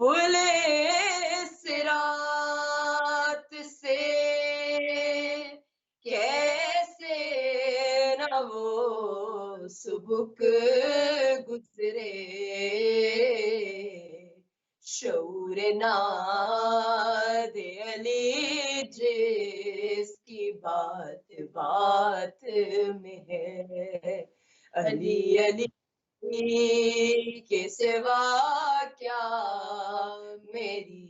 پلے صراط سے کیسے نہ وہ سبک گزرے، شعور ناد علی جس کی بات بات میں ہے، علی علی کے سوا کیا میری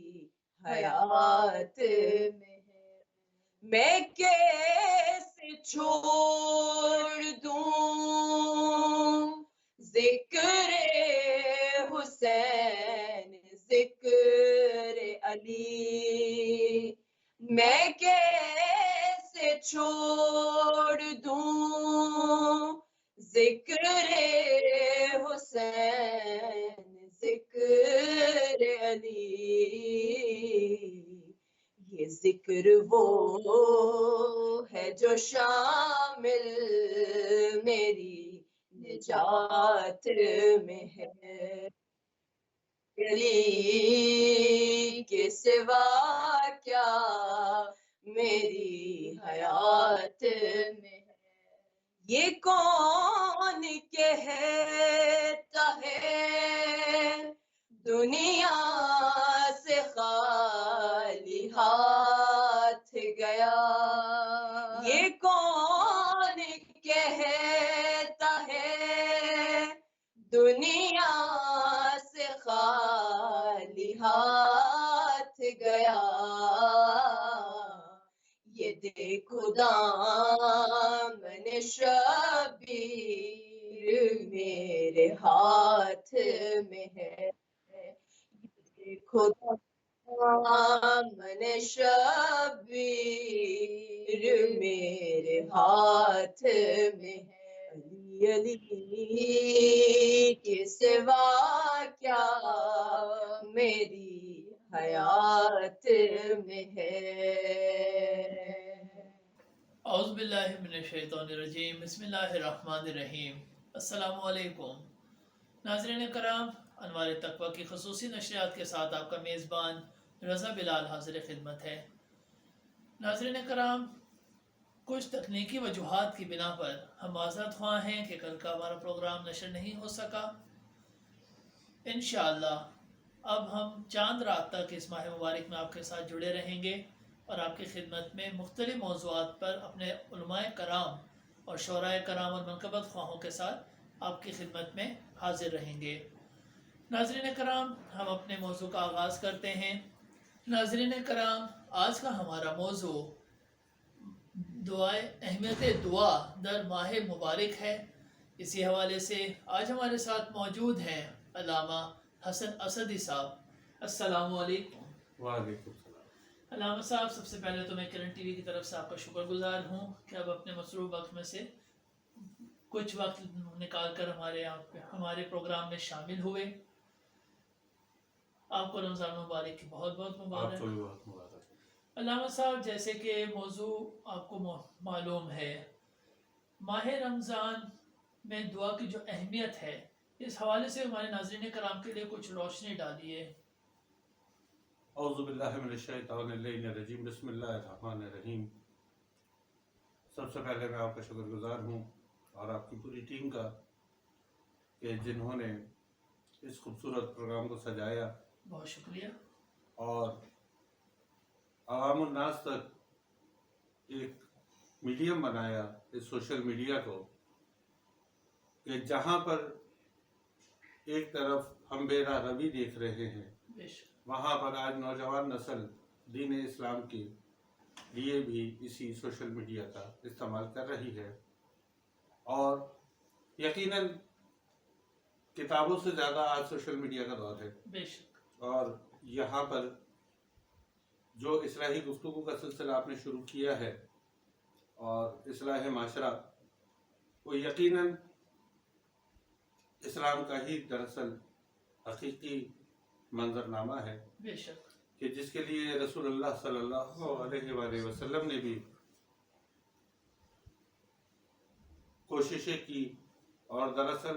حیات میں ہے، میں کیسے چھوڑ دوں ذکر حسین ذکر علی، میں کیسے چھوڑ دوں ذکر حسین ذکر علی، یہ ذکر وہ ہے جو شامل میری نجات میں ہے، علی کے سوا کیا میری حیات میں ہے، یہ کون کہتا ہے دنیا سے خالی ہاتھ گیا، یہ کون کہتا ہے دنیا سے خالی ہاتھ گیا، یہ دیکھو دامن شبیر میرے ہاتھ میں ہے، دیکھو دامن شبیر میرے ہاتھ میں ہے، علی علی کے سوا کیا میری حیات میں ہے۔ اعوذ باللہ من الشیطان الرجیم، بسم اللہ الرحمن الرحیم۔ السلام علیکم ناظرین کرام، انوار تقویٰ کی خصوصی نشریات کے ساتھ آپ کا میزبان رضا بلال حاضر خدمت ہے۔ ناظرین کرام، کچھ تکنیکی وجوہات کی بنا پر ہم معذرت خواہ ہیں کہ کل کا ہمارا پروگرام نشر نہیں ہو سکا۔ انشاءاللہ اب ہم چاند رات تک اس ماہ مبارک میں آپ کے ساتھ جڑے رہیں گے اور آپ کی خدمت میں مختلف موضوعات پر اپنے علماء کرام اور شعراء کرام اور منقبت خواہوں کے ساتھ آپ کی خدمت میں حاضر رہیں گے۔ ناظرین کرام، ہم اپنے موضوع کا آغاز کرتے ہیں۔ ناظرین کرام، آج کا ہمارا موضوع دعائے اہمیت دعا در ماہ مبارک ہے۔ اسی حوالے سے آج ہمارے ساتھ موجود ہیں علامہ حسن اسدی صاحب۔ السلام علیکم۔ وعلیکم السلام۔ علامہ صاحب، سب سے پہلے تو میں کرن ٹی وی کی طرف سے آپ کا شکر گزار ہوں کہ اب اپنے مصروف وقت میں سے کچھ وقت نکال کر ہمارے پروگرام میں شامل ہوئے۔ آپ کو رمضان مبارک کی بہت بہت آپ مبارک۔ کو بھی بہت مبارک۔ علامہ صاحب، جیسے کہ موضوع آپ کو معلوم ہے، ماہ رمضان میں دعا کی جو اہمیت ہے، اس حوالے سے ہمارے ناظرین کرام کے لیے کچھ روشنی ڈالیے۔ اعوذ باللہ من الشیطان الرجیم، بسم اللہ الرحمن الرحیم۔ سب سے پہلے میں آپ کا شکر گزار ہوں اور آپ کی پوری ٹیم کا کہ جنہوں نے اس خوبصورت پروگرام کو سجایا بہت شکریہ۔ اور عوام الناس تک ایک میڈیم بنایا اس سوشل میڈیا کو، کہ جہاں پر ایک طرف ہم بے راہ روی دیکھ رہے ہیں، بے شک۔ وہاں پر آج نوجوان نسل دین اسلام کے لیے بھی اسی سوشل میڈیا کا استعمال کر رہی ہے، اور یقیناً کتابوں سے زیادہ آج سوشل میڈیا کا دور ہے، بے شک۔ اور یہاں پر جو اصلاحی گفتگو کا سلسلہ آپ نے شروع کیا ہے اور اصلاح معاشرہ، وہ یقیناً اسلام کا ہی دراصل حقیقی منظرنامہ ہے، بے شک۔ کہ جس کے لیے رسول اللہ صلی اللہ علیہ وآلہ وسلم نے بھی کوششیں کی، اور دراصل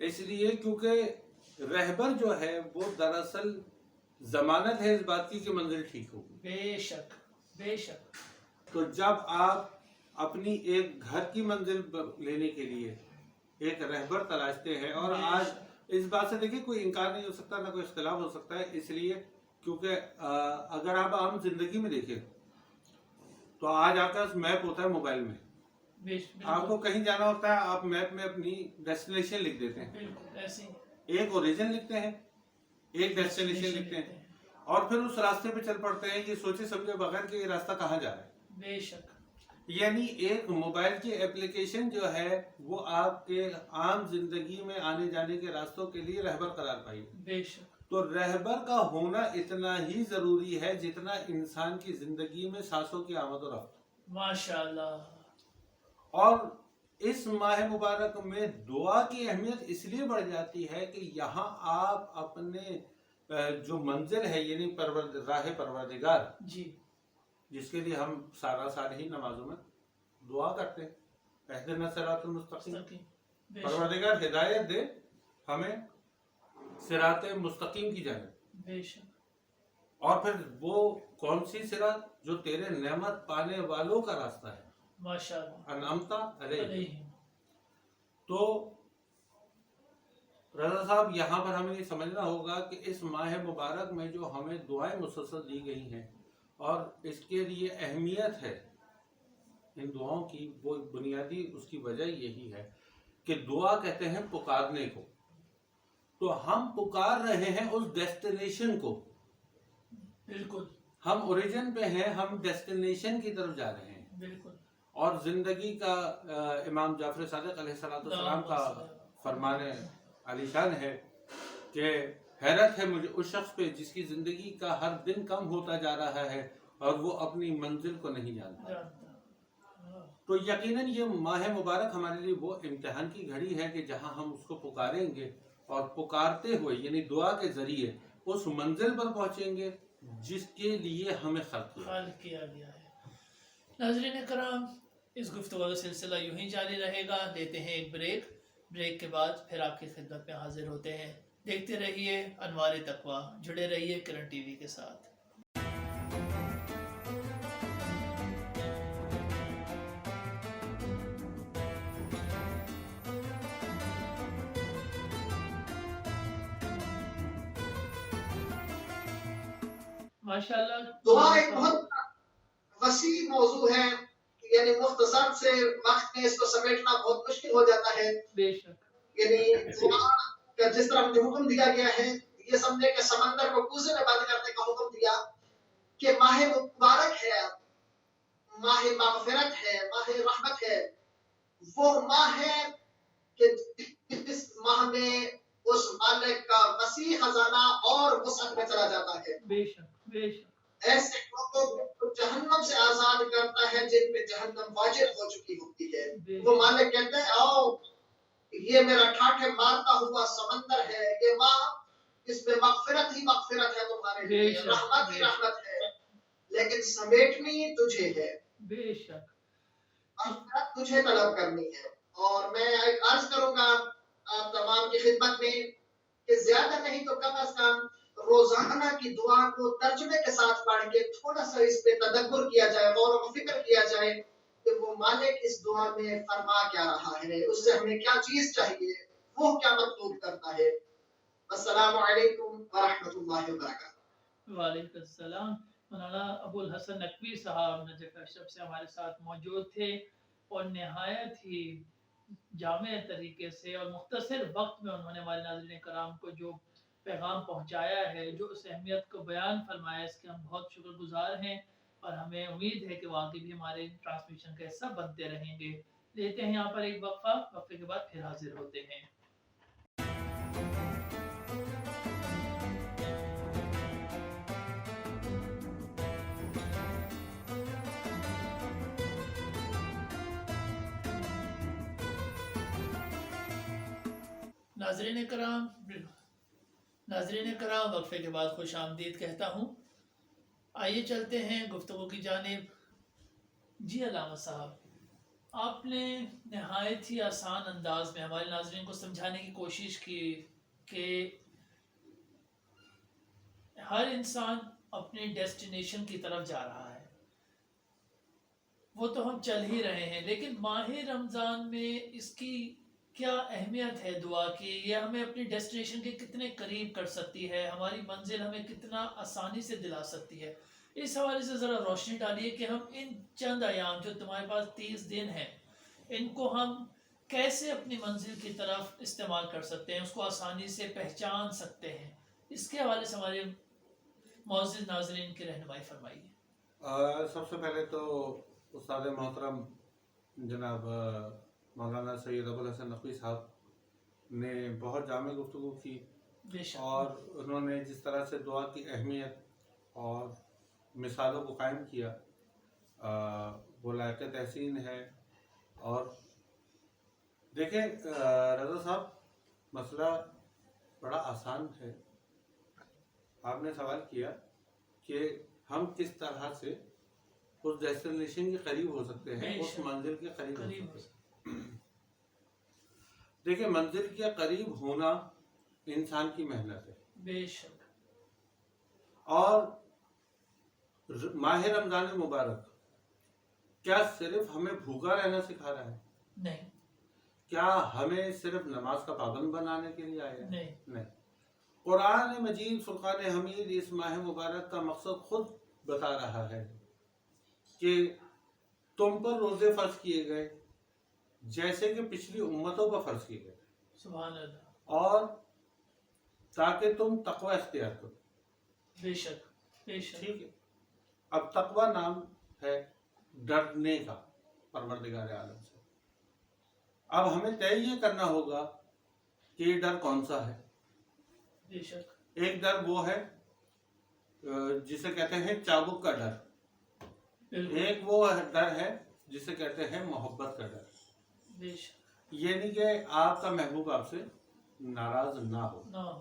اس لیے کیونکہ رہبر جو ہے وہ دراصل ضمانت ہے اس بات کی کہ منزل ٹھیک ہوگی. بے شک بے شک. تو جب آپ اپنی ایک گھر کی منزل لینے کے لیے ایک رہبر تلاشتے ہیں، اور آج اس بات سے دیکھیں کوئی انکار نہیں ہو سکتا، نہ کوئی اختلاف ہو سکتا ہے، اس لیے کیونکہ اگر آپ عام زندگی میں دیکھیں تو آج آپ کا میپ ہوتا ہے موبائل میں. آپ کو کہیں جانا ہوتا ہے، آپ میپ میں اپنی ڈیسٹینیشن لکھ دیتے ہیں، ایک اوریجن لکھتے ہیں، ایک ڈیسٹینیشن لکھتے ہیں، اور پھر اس راستے پہ چل پڑتے ہیں یہ سوچے سمجھے بغیر کہ یہ راستہ کہاں جا رہا ہے. بے شک. یعنی ایک موبائل کی اپلیکیشن جو ہے وہ آپ کے عام زندگی میں آنے جانے کے راستوں کے لیے رہبر قرار پائی. بے شک. تو رہبر کا ہونا اتنا ہی ضروری ہے جتنا انسان کی زندگی میں سانسوں کی آمد و رفت. ماشاءاللہ. اور اس ماہ مبارک میں دعا کی اہمیت اس لیے بڑھ جاتی ہے کہ یہاں آپ اپنے جو منزل ہے یعنی راہ پروردگار جی، جس کے لیے ہم سارا سال ہی نمازوں میں دعا کرتے ہیں، اہدنا صراط المستقیم، پروردگار ہدایت دے ہمیں صراط مستقیم کی جانب. بے شک. اور پھر وہ کون سی صراط؟ جو تیرے نعمت پانے والوں کا راستہ ہے، ماشاءاللہ. انعمت علیہم. علیہم. تو رضا صاحب یہاں پر ہمیں یہ سمجھنا ہوگا کہ اس ماہ مبارک میں جو ہمیں دعائیں مسلسل دی گئی ہیں اور اس کے لیے اہمیت ہے ان دعاؤں کی، وہ بنیادی اس کی وجہ یہی ہے کہ دعا کہتے ہیں پکارنے کو. تو ہم پکار رہے ہیں اس ڈیسٹینیشن کو. بالکل. ہم اوریجن پہ ہیں، ہم ڈیسٹینیشن کی طرف جا رہے ہیں. بالکل. اور زندگی کا امام جعفر صادق علیہ السلام کا فرمان علی شان ہے کہ حیرت ہے مجھے اس شخص پہ جس کی زندگی کا ہر دن کم ہوتا جا رہا ہے اور وہ اپنی منزل کو نہیں جانتا. تو یقیناً یہ ماہ مبارک ہمارے لیے وہ امتحان کی گھڑی ہے کہ جہاں ہم اس کو پکاریں گے اور پکارتے ہوئے یعنی دعا کے ذریعے اس منزل پر پہنچیں گے جس کے لیے ہمیں خلق کیا گیا ہے. ناظرین کرام، اس گفتگو کا سلسلہ یوں ہی جاری رہے گا. لیتے ہیں ایک بریک کے بعد پھر آپ کی خدمت میں حاضر ہوتے ہیں. دیکھتے رہیے انوار تقویٰ، جڑے رہیے کرن ٹی وی کے ساتھ. ماشاءاللہ دعا ایک بہت وسیع موضوع ہے، یعنی مختصر سے وقت میں اس کو سمیٹنا بہت مشکل ہو جاتا ہے. بے شک. یعنی دعا کا جس طرح مجھے حکم دیا گیا ہے یہ سمجھے کہ سمندر کو کوزے میں بند کرنے کا حکم دیا کہ ماہ مبارک ہے، ماہ مغفرت ہے، ماہ رحمت ہے. وہ ماہ ہے کہ اس ماہ میں اس مالک کا وسیع خزانہ اور وسعت میں چلا جاتا ہے. بے شک بے شک. ایسے لوگوں کو جہنم سے آزاد کرتا ہے جن پہ جہنم واجب ہو چکی ہوتی ہے. وہ مالک کہتے ہیں آؤ یہ میرا ٹھاٹھے مارتا ہوا سمندر ہے، یہ ماں اس میں مغفرت ہی مغفرت ہے تمہارے لیے، رحمت ہی رحمت ہے، لیکن سمیٹنی تجھے ہے. بے شک. مغفرت تجھے طلب کرنی ہے. اور میں ایک عرض کروں گا آپ تمام کی خدمت میں کہ زیادہ نہیں تو کم از کم روزانہ کی دعا کو ترجمے کے ساتھ پڑھ کے تھوڑا سا اس پہ تدبر کیا جائے، غور و فکر کیا جائے کہ وہ مالک اس دعا میں فرما کیا رہا ہے، اس سے ہمیں کیا چیز چاہیے، وہ کیا مطلوب کرتا ہے. السلام علیکم ورحمۃ اللہ وبرکاتہ. وعلیکم السلام. مولانا ابو الحسن نقوی صاحب نجف اشرف سے ہمارے ساتھ موجود تھے اور نہایت ہی جامع طریقے سے اور مختصر وقت میں انہوں نے ہمارے ناظرین کرام کو جو پیغام پہنچایا ہے، جو اس اہمیت کو بیان فرمایا، اس کے ہم بہت شکر گزار ہیں اور ہمیں امید ہے کہ واقعی بھی ہمارے ٹرانسمیشن کا حصہ بنتے رہیں گے. لیتے ہیں یہاں پر ایک وقفے کے بعد پھر حاضر ہوتے ہیں. ناظرین کرام وقفے کے بعد خوش آمدید کہتا ہوں. آئیے چلتے ہیں گفتگو کی جانب. جی علامہ صاحب. آپ نے نہایت ہی آسان انداز میں ہمارے ناظرین کو سمجھانے کی کوشش کی کہ ہر انسان اپنے ڈیسٹینیشن کی طرف جا رہا ہے، وہ تو ہم چل ہی رہے ہیں، لیکن ماہ رمضان میں اس کی کیا اہمیت ہے دعا کی، یہ ہمیں اپنی ڈیسٹینیشن کے کتنے قریب کر سکتی ہے، ہماری منزل ہمیں کتنا آسانی سے دلا سکتی ہے، اس حوالے سے ذرا روشنی ڈالیے کہ ہم ان چند ایام جو تمہارے پاس 30 دن ہیں ان کو ہم کیسے اپنی منزل کی طرف استعمال کر سکتے ہیں، اس کو آسانی سے پہچان سکتے ہیں، اس کے حوالے سے ہمارے معزز ناظرین کی رہنمائی فرمائیے۔ سب سے پہلے تو استاد محترم جناب مولانا سید ابوالحسن نقوی صاحب نے بہت جامع گفتگو کی، بے شک، اور انہوں نے جس طرح سے دعا کی اہمیت اور مثالوں کو قائم کیا وہ لائق تحسین ہے۔ اور دیکھیں رضا صاحب، مسئلہ بڑا آسان ہے۔ آپ نے سوال کیا کہ ہم کس طرح سے اس ڈیسٹینیشن کے قریب ہو سکتے ہیں، بے اس شک، منزل کے قریب ہو قریب ہو سکتے ہیں۔ دیکھیں، منزل کے قریب ہونا انسان کی محنت ہے، بے شک، اور ماہ رمضان مبارک کیا صرف ہمیں بھوکا رہنا سکھا رہا ہے؟ نہیں، کیا ہمیں صرف نماز کا پابند بنانے کے لیے آیا ہے؟ نہیں، قرآن مجید فرقان حمید اس ماہ مبارک کا مقصد خود بتا رہا ہے کہ تم پر روزے فرض کیے گئے جیسے کہ پچھلی امتوں پر فرض کیے گئے، سبحان اللہ، اور تاکہ تم تقوی اختیار کرو۔ بے شک، بے شک، ٹھیک ہے، اب تقوی نام ہے ڈرنے کا پروردگار عالم سے۔ اب ہمیں طے یہ کرنا ہوگا کہ یہ ڈر کون سا ہے۔ بے شک، ایک ڈر وہ ہے جسے کہتے ہیں چابک کا ڈر، بالکل، ایک وہ ڈر ہے جسے کہتے ہیں محبت کا ڈر، بے شک، یعنی کہ آپ کا محبوب آپ سے ناراض نہ ہو۔ نہ ہو،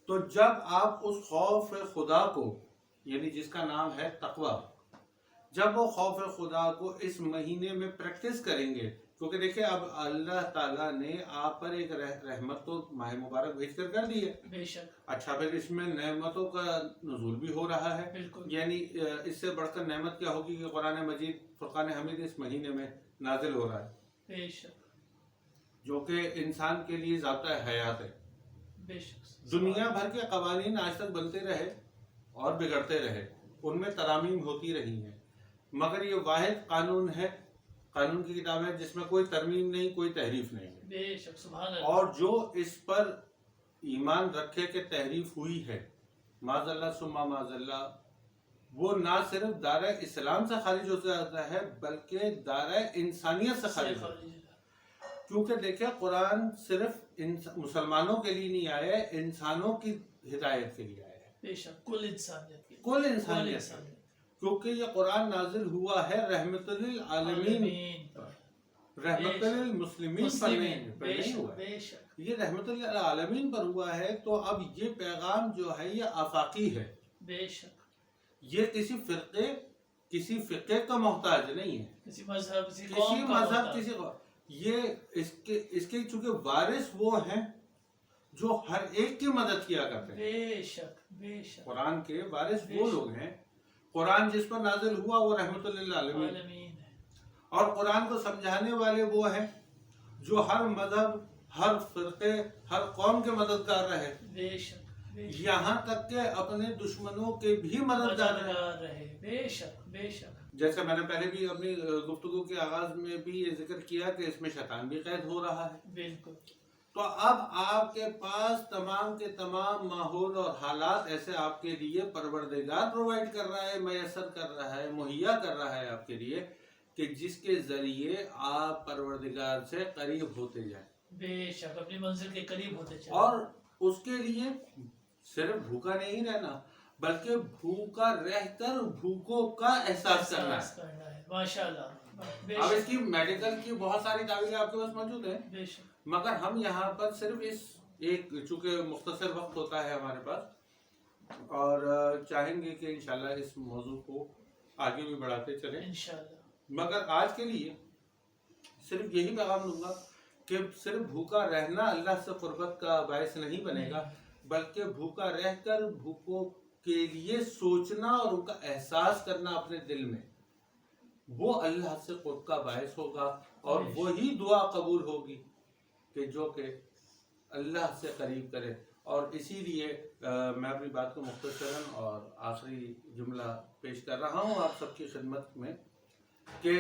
تو جب آپ اس خوف خدا کو، یعنی جس کا نام ہے تقوی، جب وہ خوف خدا کو اس مہینے میں پریکٹس کریں گے، کیونکہ دیکھیں اب اللہ تعالیٰ نے آپ پر ایک رحمت تو ماہ مبارک بھیج کر دی ہے، بے شک، اچھا پھر اس میں نعمتوں کا نزول بھی ہو رہا ہے، بالکل، یعنی اس سے بڑھ کر نعمت کیا ہوگی کہ قرآن مجید فرقان حمید اس مہینے میں نازل ہو رہا ہے، بے شک، جو کہ انسان کے لیے ضابطہ حیات ہے۔ بے شک، دنیا بھر کے قوانین آج تک بنتے رہے اور بگڑتے رہے، ان میں ترامیم ہوتی رہی ہیں، مگر یہ واحد قانون ہے، قانون کی کتاب ہے جس میں کوئی ترمیم نہیں، کوئی تحریف نہیں ہے، بے شک، سبحان اللہ، اور جو اس پر ایمان رکھے کہ تحریف ہوئی ہے، معاذ اللہ ثم معاذ اللہ، وہ نہ صرف دائرہ اسلام سے خارج ہو جاتا ہے بلکہ دائرہ انسانیت سے خارج ہوتا ہے۔ کیونکہ دیکھیں قرآن صرف مسلمانوں کے لیے نہیں آیا ہے، انسانوں کی ہدایت کے لیے آیا ہے، بے شک، کل انسانیت کی، کل انسانیت ہے، کیونکہ یہ قرآن نازل ہوا ہے رحمت للعالمین پر، رحمت للمسلمین پر نہیں ہوا ہے، بے شک، یہ رحمت للعالمین پر ہوا ہے۔ تو اب یہ پیغام جو ہے یہ آفاقی ہے، بے شک، یہ کسی فقہ کا محتاج نہیں ہے، کسی مذہب، کسی کسی قوم کا مذہب، ہوتا ہے، کسی یہ اس کے چونکہ وارث وہ ہیں جو ہر ایک کی مدد کیا کرتے ہیں، بے شک، بے شک، قرآن کے وارث وہ لوگ ہیں، قرآن جس پر نازل ہوا وہ رحمت للعالمین، عالمین ہے، اور قرآن کو سمجھانے والے وہ ہیں جو ہر مذہب، ہر فرقے، ہر قوم کے مددگار رہے، بے شک، بے شک، یہاں تک کہ اپنے دشمنوں کے بھی مددگار رہے۔ مددگار رہے، بے شک، بے شک، جیسے میں نے پہلے بھی اپنی گفتگو کے آغاز میں بھی یہ ذکر کیا کہ اس میں شیطان بھی قید ہو رہا ہے، بالکل، تو اب آپ کے پاس تمام کے تمام ماحول اور حالات ایسے آپ کے لیے پروردگار پرووائڈ کر رہا ہے، میسر کر رہا ہے، مہیا کر رہا ہے آپ کے لیے، کہ جس کے ذریعے آپ پروردگار سے قریب ہوتے جائیں، بے شک، اپنی منزل کے قریب ہوتے چلے، اور اس کے لیے صرف بھوکا نہیں رہنا بلکہ بھوکا رہ کر بھوکوں کا احساس کرنا ہے۔ ماشاء اللہ، بے اب اس شک، کی میڈیکل کی بہت ساری تعبیریں آپ کے پاس موجود ہیں، بے شک، مگر ہم یہاں پر صرف اس ایک، چونکہ مختصر وقت ہوتا ہے ہمارے پاس اور چاہیں گے کہ انشاءاللہ اس موضوع کو آگے بھی بڑھاتے چلیں، انشاءاللہ، مگر آج کے لیے صرف یہی پیغام دوں گا کہ صرف بھوکا رہنا اللہ سے قربت کا باعث نہیں بنے گا، بلکہ بھوکا رہ کر بھوکوں کے لیے سوچنا اور ان کا احساس کرنا اپنے دل میں، وہ اللہ سے قرب کا باعث ہوگا، اور وہی دعا قبول ہوگی کہ جو کہ اللہ سے قریب کرے۔ اور اسی لیے میں اپنی بات کو مختصراً اور آخری جملہ پیش کر رہا ہوں آپ سب کی خدمت میں کہ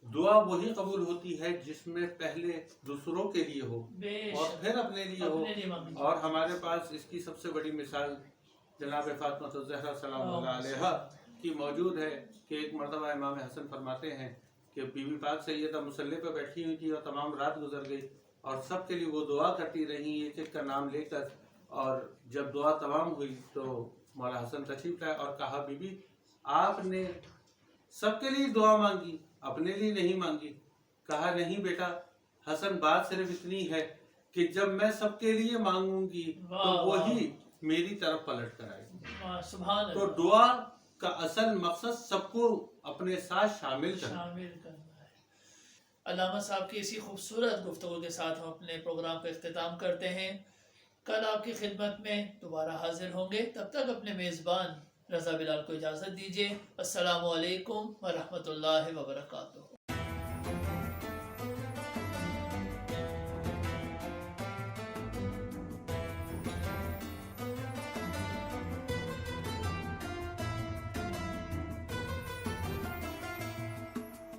دعا وہی قبول ہوتی ہے جس میں پہلے دوسروں کے لیے ہو اور پھر اپنے لیے ہو، اور ہمارے پاس اس کی سب سے بڑی مثال جناب فاطمہ الزہرا سلام اللہ علیہا کی موجود ہے کہ ایک مرتبہ امام حسن فرماتے ہیں کہ بی بی پاک سیدہ مصلی پہ بیٹھی ہوئی تھی اور تمام رات گزر گئی، اور سب کے لیے وہ دعا کرتی رہی ایک ایک کا نام لے کر، اور جب دعا تمام ہوئی تو مولا حسن تشریف لائے اور کہا بی بی آپ نے سب کے لیے دعا مانگی، اپنے لیے نہیں مانگی؟ کہا نہیں بیٹا حسن، بات صرف اتنی ہے کہ جب میں سب کے لیے مانگوں گی تو وہی میری طرف پلٹ کر آئے گی۔ تو دعا کا اصل مقصد سب کو اپنے ساتھ شامل کرنا ہے۔ علامہ صاحب کی اسی خوبصورت گفتگو کے ساتھ ہم اپنے پروگرام کا اختتام کرتے ہیں۔ کل آپ کی خدمت میں دوبارہ حاضر ہوں گے، تب تک اپنے میزبان رضا بلال کو اجازت دیجیے۔ السلام علیکم ورحمۃ اللہ وبرکاتہ۔